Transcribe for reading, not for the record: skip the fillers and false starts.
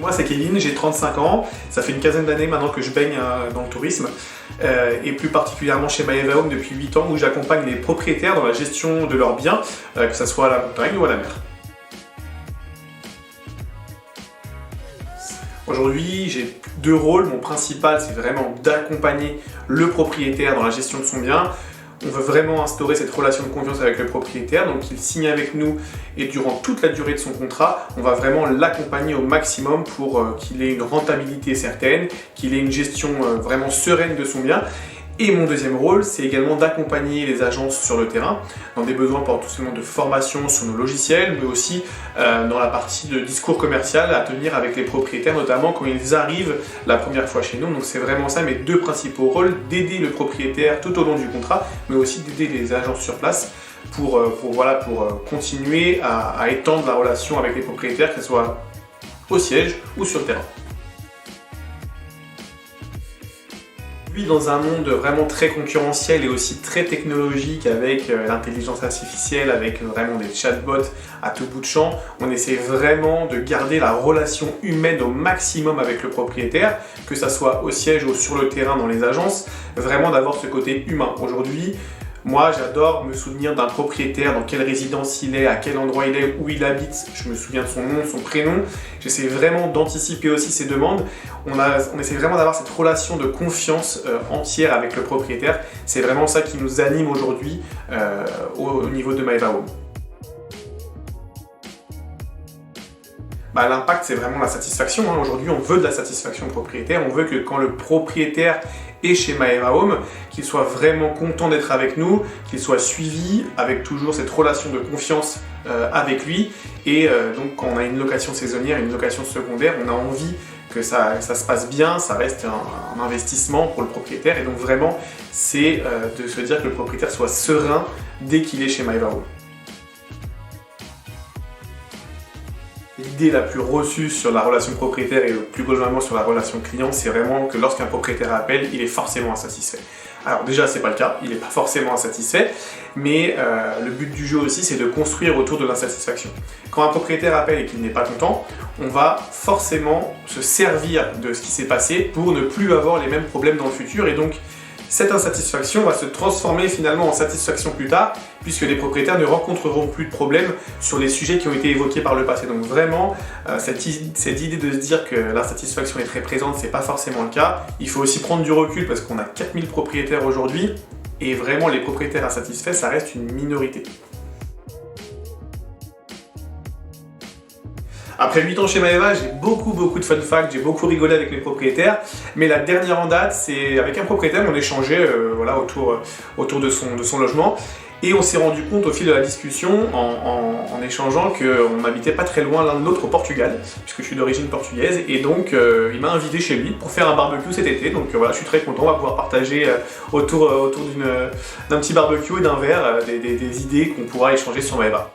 Moi c'est Kevin, j'ai 35 ans, ça fait une quinzaine d'années maintenant que je baigne dans le tourisme et plus particulièrement chez Maeva Home depuis 8 ans où j'accompagne les propriétaires dans la gestion de leurs biens, que ce soit à la montagne ou à la mer. Aujourd'hui, j'ai deux rôles. Mon principal, c'est vraiment d'accompagner le propriétaire dans la gestion de son bien. On veut vraiment instaurer cette relation de confiance avec le propriétaire, donc il signe avec nous et durant toute la durée de son contrat, on va vraiment l'accompagner au maximum pour qu'il ait une rentabilité certaine, qu'il ait une gestion vraiment sereine de son bien. Et mon deuxième rôle, c'est également d'accompagner les agences sur le terrain dans des besoins tout simplement de formation sur nos logiciels, mais aussi dans la partie de discours commercial à tenir avec les propriétaires, notamment quand ils arrivent la première fois chez nous. Donc c'est vraiment ça mes deux principaux rôles, d'aider le propriétaire tout au long du contrat, mais aussi d'aider les agences sur place pour continuer à étendre la relation avec les propriétaires, que ce soit au siège ou sur le terrain. Dans un monde vraiment très concurrentiel et aussi très technologique avec l'intelligence artificielle, avec vraiment des chatbots à tout bout de champ, on essaie vraiment de garder la relation humaine au maximum avec le propriétaire, que ça soit au siège ou sur le terrain dans les agences, vraiment d'avoir ce côté humain. Aujourd'hui, moi, j'adore me souvenir d'un propriétaire, dans quelle résidence il est, à quel endroit il est, où il habite. Je me souviens de son nom, de son prénom. J'essaie vraiment d'anticiper aussi ses demandes. On essaie vraiment d'avoir cette relation de confiance entière avec le propriétaire. C'est vraiment ça qui nous anime aujourd'hui au niveau de Maeva Home. L'impact, c'est vraiment la satisfaction. Aujourd'hui, on veut de la satisfaction propriétaire. On veut que quand le propriétaire est chez Maeva Home, qu'il soit vraiment content d'être avec nous, qu'il soit suivi avec toujours cette relation de confiance avec lui. Et donc, quand on a une location saisonnière, une location secondaire, on a envie que ça se passe bien, ça reste un investissement pour le propriétaire. Et donc, vraiment, c'est de se dire que le propriétaire soit serein dès qu'il est chez Maeva Home. L'idée la plus reçue sur la relation propriétaire et plus globalement sur la relation client, c'est vraiment que lorsqu'un propriétaire appelle, il est forcément insatisfait. Alors déjà, c'est pas le cas, il n'est pas forcément insatisfait, mais le but du jeu aussi, c'est de construire autour de l'insatisfaction. Quand un propriétaire appelle et qu'il n'est pas content, on va forcément se servir de ce qui s'est passé pour ne plus avoir les mêmes problèmes dans le futur, et donc cette insatisfaction va se transformer finalement en satisfaction plus tard, puisque les propriétaires ne rencontreront plus de problèmes sur les sujets qui ont été évoqués par le passé. Donc vraiment, cette idée de se dire que l'insatisfaction est très présente, c'est pas forcément le cas. Il faut aussi prendre du recul parce qu'on a 4000 propriétaires aujourd'hui, et vraiment les propriétaires insatisfaits, ça reste une minorité. Après 8 ans chez Maeva, j'ai beaucoup de fun facts, j'ai beaucoup rigolé avec mes propriétaires, mais la dernière en date, c'est avec un propriétaire, on échangeait autour de son logement, et on s'est rendu compte au fil de la discussion, en échangeant qu'on habitait pas très loin l'un de l'autre au Portugal, puisque je suis d'origine portugaise, et donc il m'a invité chez lui pour faire un barbecue cet été, donc voilà, je suis très content, on va pouvoir partager autour d'un petit barbecue et d'un verre des idées qu'on pourra échanger sur Maeva.